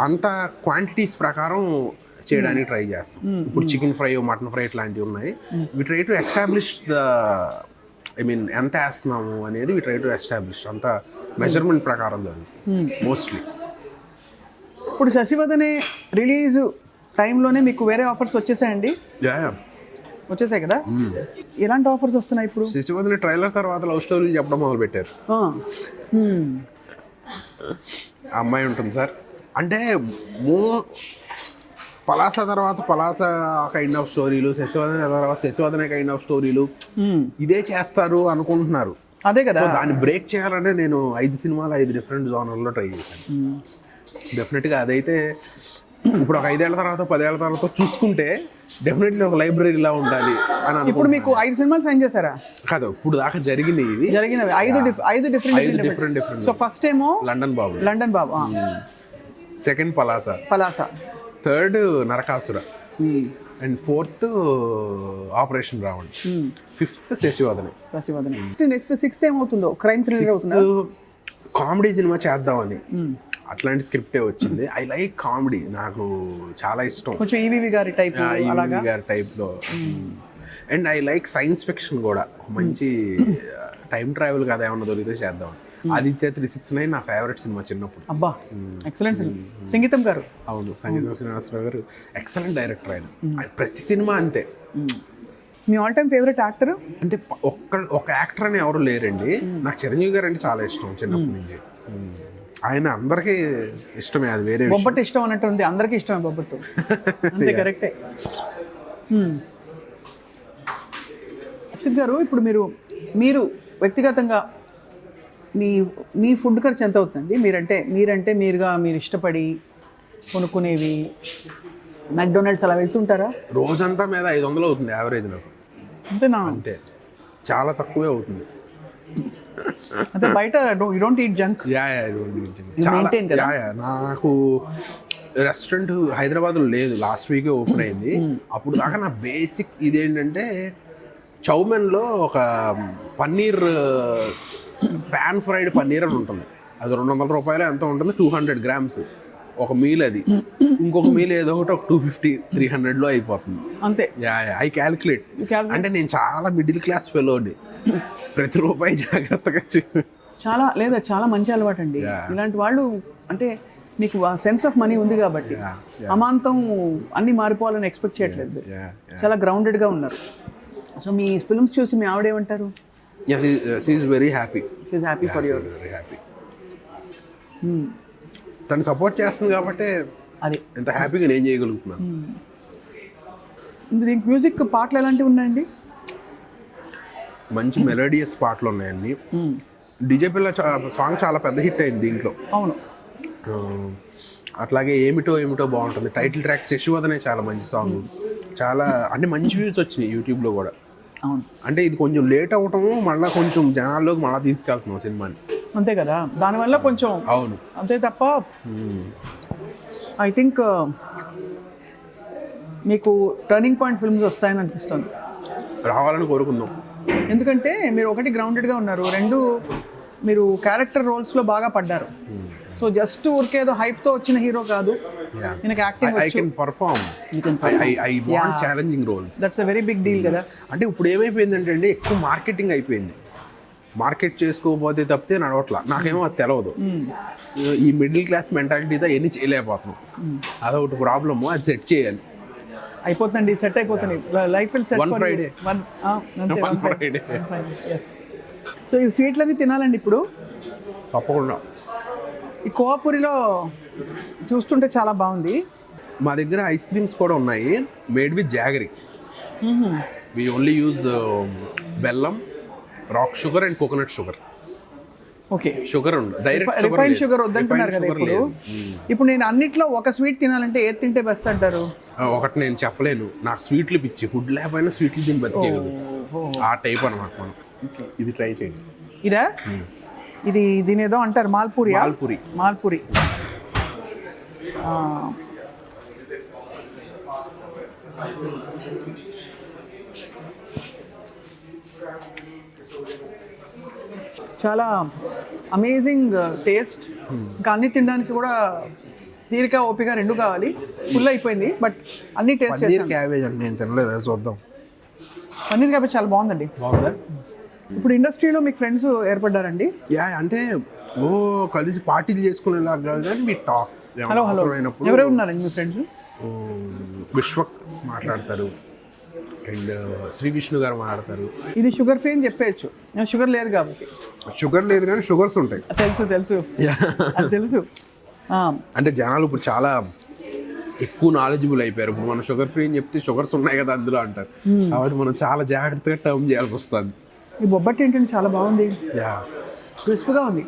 అంత క్వాంటిటీస్ ప్రకారం చేయడానికి ట్రై చేస్తాం. ఇప్పుడు చికెన్ ఫ్రై, మటన్ ఫ్రై ఇట్లాంటివి ఉన్నాయి. వి ట్రై టు ఎస్టాబ్లిష్ ఎంత వేస్తున్నాము అనేది వి ట్రై టు ఎస్టాబ్లిష్. అంత మెజర్మెంట్ ప్రకారం జరుగుతుంది మోస్ట్లీ. ఇప్పుడు శశివదనే రిలీజ్ టైంలోనే మీకు వేరే ఆఫర్స్ వచ్చేసాయండి? వచ్చేసాయి కదా. ఎలాంటి ఆఫర్స్ వస్తున్నాయి ఇప్పుడు? శశివదనే ట్రైలర్ తర్వాత లవ్ స్టోరీలు చెప్పడం మొదలు పెట్టారు. అమ్మాయి ఉంటుంది సార్, అంటే పలాస తర్వాత పలాస కైండ్ ఆఫ్ స్టోరీలు, శశివదనే తర్వాత శశివదనే కైండ్ ఆఫ్ స్టోరీలు ఇదే చేస్తారు అనుకుంటున్నారు. అదే కదా, దాన్ని బ్రేక్ చేయాలంటే నేను 5 సినిమాలు 5 డిఫరెంట్ జోనర్లో ట్రై చేశాను. డెఫినెట్గా అదైతే ఇప్పుడు ఒక 5 ఏళ్ల తర్వాత 10 ఏళ్ల తర్వాత చూసుకుంటే డెఫినెట్లీ ఒక లైబ్రరీలా ఉండాలి అని. ఇప్పుడు మీకు 5 సినిమాలు సైన్ చేశారా? కాదు, ఇప్పుడు దాకా జరిగినవి జరిగినవి 5 డిఫరెంట్. సో ఫస్ట్ ఏమో London Babu, second Palasa, third Narakasura, and fourth operation Ravan, fifth Sasivadane. Next 6th ఏమవుతుందో? క్రైమ్ థ్రిల్లర్ అవుతుందా? కామెడీ సినిమా చేద్దామని అట్లాంటి స్క్రిప్టే వచ్చింది. ఐ లైక్ కామెడీ, నాకు చాలా ఇష్టం. కొంచెం ఈవీవి గారి టైప్లో. And I like science fiction కూడా. మంచి టైం ట్రావెల్ కదా ఏమన్నా దొరికితే చేద్దాం. ఆదిత్య 369 నా ఫేవరెట్ సినిమా చిన్నప్పుడు. అబ్బా, ఎక్సలెంట్ సినిమా. సంగీతం గారు? అవును, సంగీతం శ్రీనివాసరావు గారు ఎక్సలెంట్ డైరెక్టర్. ఆయన ప్రతి సినిమా అంతే. Me all time favourite actor అంటే ఒక యాక్టర్ అని ఎవరు లేరండి. నాకు చిరంజీవి గారు అంటే చాలా ఇష్టం చిన్నప్పటి నుంచి. ఆయన అందరికీ ఇష్టమే, అది వేరే. బొబ్బట్టు ఇష్టం అన్నట్టు ఉంది, అందరికీ ఇష్టమే బొబ్బట్టు. అంతే, కరెక్టే. అక్షిత్ గారు, ఇప్పుడు మీరు వ్యక్తిగతంగా మీ ఫుడ్ ఖర్చు ఎంత అవుతుందండి? మీరు ఇష్టపడి కొనుక్కునేవి మెక్డొనాల్డ్స్ అలా వెళ్తుంటారా? రోజంతా మీద 500 అవుతుంది యావరేజ్ నాకు. అంతేనా? అంతే, చాలా తక్కువే అవుతుంది. అంటే బయట యూ డోంట్ ఈట్ జంక్? నాకు రెస్టారెంట్ హైదరాబాద్లో లేదు, లాస్ట్ వీకే ఓపెన్ అయింది. అప్పుడు దాకా నా బేసిక్ ఇదేంటంటే చౌమెన్లో ఒక పన్నీర్ ప్యాన్ ఫ్రైడ్ పన్నీర్ అని ఉంటుంది. అది 200 రూపాయలు ఎంత ఉంటుంది, 200 grams ఒక మీల్. అది ఇంకొక మీల్ ఏదో ఒకటి ఒక 250-300లో అయిపోతుంది. అంతే. I calculate. అంటే నేను చాలా మిడిల్ క్లాస్ ఫెలోని, ప్రతి రూపాయి జాగ్రత్తగా చాలా మంచి అలవాటు అండి. ఇలాంటి వాళ్ళు అంటే మీకు సెన్స్ ఆఫ్ మనీ ఉంది కాబట్టి అమాంతం అన్ని మారిపోవాలని ఎక్స్పెక్ట్ చేయట్లేదు. చాలా గ్రౌండెడ్గా ఉన్నారు. సో మీ ఫిల్మ్స్ చూసి మీ ఆవిడేమంటారు? She is very happy. She is happy for your. Very happy. తను సపోర్ట్ చేస్తుంది కాబట్టి అది ఎంత హ్యాపీగా నేను చేయగలుగుతున్నాను. దీనికి మ్యూజిక్ పాటలు ఎలాంటివి ఉన్నాయండి? మంచి మెలోడియస్ పాటలు ఉన్నాయండి. డీజే పిల్ల సాంగ్ చాలా పెద్ద హిట్ అయింది దీంట్లో. అవును. అట్లాగే ఏమిటో బాగుంటుంది. టైటిల్ ట్రాక్ శశివదనే చాలా మంచి సాంగ్. చాలా అంటే మంచి వ్యూస్ వచ్చినాయి యూట్యూబ్లో కూడా. అవును. అంటే ఇది కొంచెం లేట్ అవటము, మళ్ళీ కొంచెం జనాల్లోకి మళ్ళీ తీసుకెళ్తున్నాం సినిమాని. అంతే కదా, దానివల్ల కొంచెం. అవును, అంతే తప్ప ఐ థింక్ మీకు టర్నింగ్ పాయింట్ ఫిల్మ్స్ వస్తాయని అనిపిస్తుంది. రావాలని కోరుకుందాం. ఎందుకంటే మీరు ఒకటి గ్రౌండెడ్గా ఉన్నారు, 2 మీరు క్యారెక్టర్ రోల్స్లో బాగా పడ్డారు. సో జస్ట్ ఊరికేదో హైప్తో వచ్చిన హీరో కాదు. నాకు acting I can perform. I want challenging roles. That's a very big deal కదా. అంటే ఇప్పుడు ఏమైపోయిందంటే అండి, ఎక్కువ మార్కెటింగ్ అయిపోయింది. మార్కెట్ చేసుకోకపోతే తప్పితే నడవట్లా. నాకేమో అది తెలవదు. ఈ మిడిల్ క్లాస్ మెంటాలిటీతో ఎన్ని చేయలేకపోతున్నాం. అదొకటి ప్రాబ్లము, అది సెట్ చేయాలి. అయిపోతుందండి, సెట్ అయిపోతుంది. Life will set. One Friday. So ఈ స్వీట్లన్నీ తినాలండి ఇప్పుడు తప్పకుండా. ఈ కోవాపూరిలో చూస్తుంటే చాలా బాగుంది. మా దగ్గర ఐస్ క్రీమ్స్ కూడా ఉన్నాయి, made with jaggery. We only use బెల్లం, rock sugar and coconut sugar. Okay. Sugar direct refined sugar వద్దంటున్నారు కదా ఇప్పుడు. ఇప్పుడు నేను అన్నిట్లో ఒక స్వీట్ తినాలంటే ఏది తింటే బెస్ట్ అంటారు? ఒకటి నేను చెప్పలేను, నాకు స్వీట్లు పిచ్చి. ఫుడ్ లేకపోయినా స్వీట్లు తిని బతికేది ఆ టైప్ అనమాట మనం. ఇది ట్రై చేయండి. ఇదా ఇది దీని ఏదో అంటారు మాల్పూరి. మాల్పూరి. మాల్పూరి. చాలా అమేజింగ్ టేస్ట్. ఇంకా అన్ని తినడానికి కూడా తీరిక ఓపిక రెండు కావాలి. ఫుల్ అయిపోయింది బట్ అన్ని టేస్ట్ పన్నీర్ చేస్తాను. క్యాబేజ్ అండి, నేను తినలేదు, అది చూద్దాం. పన్నీర్ క్యాబేజ్ చాలా బాగుందండి. బాగుందా? ఇప్పుడు ఇండస్ట్రీలో మీకు ఫ్రెండ్స్ ఏర్పడ్డారండి? యా, అంటే కలిసి పార్టీలు చేసుకునేలాగా కాదు కానీ మీ టాక్ హలో ఎవరెవరు ఉన్నారండి మీ ఫ్రెండ్స్? విశ్వక్ మాట్లాడతారు అండ్ శ్రీ విష్ణు గారు మాట్లాడతారు. ఇది షుగర్ ఫ్రీ అని చెప్పేయచ్చు, షుగర్ లేదు కాబట్టి. షుగర్ లేదు కానీ షుగర్స్ ఉంటాయి. తెలుసు అది తెలుసు. అంటే జనాలు ఇప్పుడు చాలా ఎక్కువ నాలెడ్జబుల్ అయిపోయారు. ఇప్పుడు మనం షుగర్ ఫ్రీ అని చెప్తే షుగర్స్ ఉన్నాయి కదా అందులో అంటారు. కాబట్టి మనం చాలా జాగ్రత్తగా టర్మ్ చేయాల్సి వస్తుంది. ఈ బొబ్బట్టి ఏంటంటే చాలా బాగుంది, యా, క్రిస్ప్గా ఉంది.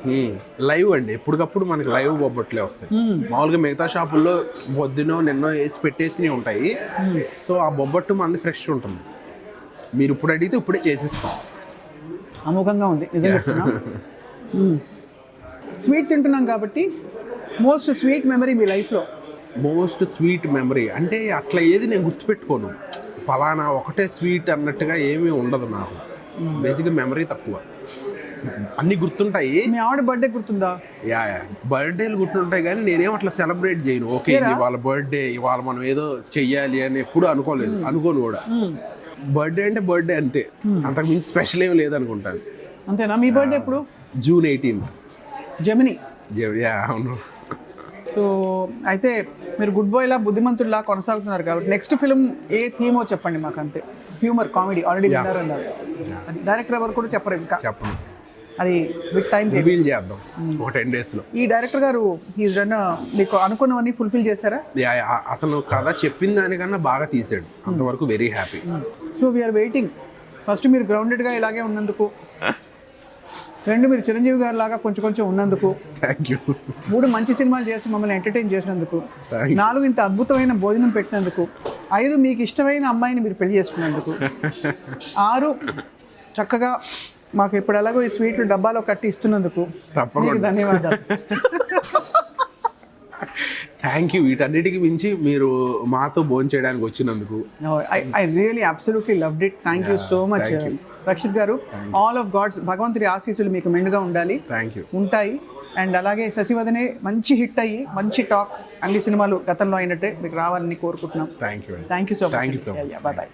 లైవ్ అండి, ఎప్పటికప్పుడు మనకి లైవ్ బొబ్బట్లే వస్తాయి. మామూలుగా మిగతా షాపుల్లో పొద్దునో నిన్నో వేసి పెట్టేసి ఉంటాయి. సో ఆ బొబ్బట్టు మనది ఫ్రెష్ ఉంటుంది. మీరు ఇప్పుడు అడిగితే ఇప్పుడే చేసిస్తాం. అమోఘంగా ఉంది నిజంగా చెప్తున్నా. స్వీట్ తింటున్నాం కాబట్టి మోస్ట్ స్వీట్ మెమరీ మీ లైఫ్లో? మోస్ట్ స్వీట్ మెమరీ అంటే అట్లా ఏది నేను గుర్తుపెట్టుకోను. ఫలానా ఒకటే స్వీట్ అన్నట్టుగా ఏమీ ఉండదు నాకు. బేసిక్గా మెమరీ తక్కువ, అన్నీ గుర్తుంటాయి. మీ ఆవిడ బర్త్డే గుర్తుందా? యా, బర్త్డేలు గుర్తుంటాయి కానీ నేనేం అట్లా సెలబ్రేట్ చేయను. ఓకే ఇది వాళ్ళ బర్త్డే, ఇవాళ మనం ఏదో చెయ్యాలి అని ఎప్పుడు అనుకోను కూడా. బర్త్డే అంటే బర్త్డే అంతే, అంతకు మించి స్పెషల్ ఏమి లేదనుకుంటాను. అంతేనా? మీ బర్త్డే ఎప్పుడు? June 18th. జెమిని. యా, అవును. సో అయితే మీరు గుడ్ బాయ్లా బుద్ధిమంతుడిలా కొనసాగుతున్నారు కాబట్టి నెక్స్ట్ ఫిల్మ్ ఏ థీమో చెప్పండి మాకు. అంతే, హ్యూమర్ కామెడీ ఆల్రెడీ విన్నారన్నారు. అది డైరెక్టర్ ఎవరు కూడా చెప్పరు ఇంకా. చెప్పను, అది విత్ టైం రివీల్ చేద్దాం ఒక 10 daysలో. ఈ డైరెక్టర్ గారు ఈజ్ రన్ మీకు అనుకున్నవన్నీ ఫుల్ఫిల్ చేశారా? యా, అతను కథ చెప్పిన దానికన్నా బాగా తీసాడు, అంతవరకు very happy. So we're waiting. First మీరు గ్రౌండెడ్గా ఇలాగే ఉన్నందుకు, రెండు మీరు చిరంజీవి గారి లాగా కొంచెం ఉన్నందుకు, థ్యాంక్ యూ. 3 మంచి సినిమాలు చేసి మమ్మల్ని ఎంటర్టైన్ చేసినందుకు, 4 ఇంత అద్భుతమైన భోజనం పెట్టినందుకు, 5 మీకు ఇష్టమైన అమ్మాయిని మీరు పెళ్లి చేసుకున్నందుకు, 6 చక్కగా మాకు ఇప్పుడు ఎలాగో ఈ స్వీట్లు డబ్బాలో కట్టి ఇస్తున్నందుకు తప్పకుండా ధన్యవాదాలు. Thank you. వీటన్నిటికి మించి మీరు మాతో భోజనం చేయడానికి వచ్చినందుకు I really absolutely loved it. Thank you so much Rakshit garu. All of God's భగవంతుడి ఆశీస్సులు మీకు మెండుగా ఉండాలి, ఉంటాయి. అండ్ అలాగే శశివదనే మంచి హిట్ అయ్యి మంచి టాక్ అన్ని సినిమాలు గతంలో అయినట్టే మీకు రావాలని కోరుకుంటున్నాం. Thank you so much. Thank you. Bye.